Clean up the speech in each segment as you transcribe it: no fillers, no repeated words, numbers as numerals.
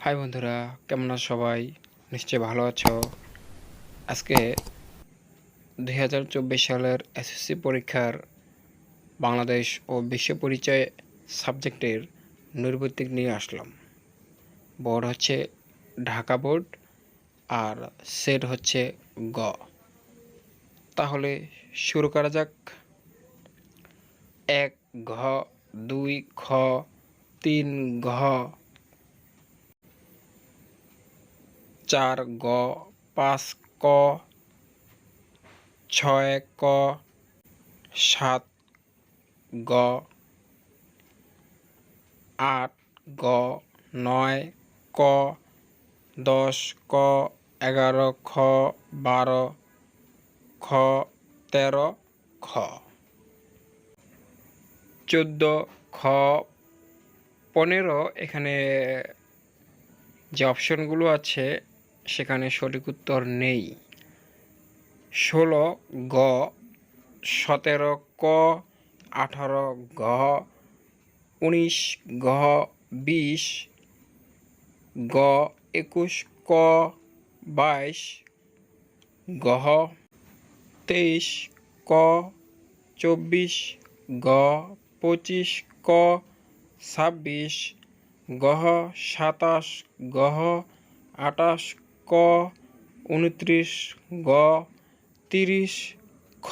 High বন্ধুরা, কেমন আছো সবাই? নিশ্চয়ই ভালো আছো। আজকে 2024 সালের এসএসসি পরীক্ষার বাংলাদেশ ও বিশ্ব পরিচয় সাবজেক্টের নৈর্ব্যক্তিক নিয়ে আসলাম। বোর্ড হচ্ছে ঢাকা বোর্ড আর সেট হচ্ছে গ। তাহলে শুরু করা যাক। 1 ঘ, 2 খ, 3 ঘ, 4 গ, 5 ক, 6 ক, 7 গ, 8 গ, 9 ক, 10 ক, 11 খ, 12 খ, 13 খ, 14 খ, 15। এখানে যে অপশনগুলো আছে সেখানে সঠিক উত্তর নেই। 16 গ, 17 ক, 18 ঘ, 19 ঘ, 20 গ, 21 ক, 22 গহ, 23 ক, 24 গ, 25 ক, 26 গহ, 27 গহ, 28 ক, 29 গ, 30 খ।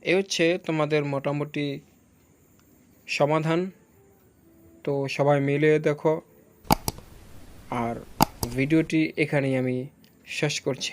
এ হচ্ছে তোমাদের মোটামুটি সমাধান। তো সবাই মিলে দেখো। আর ভিডিওটি এখানেই আমি শেষ করছি।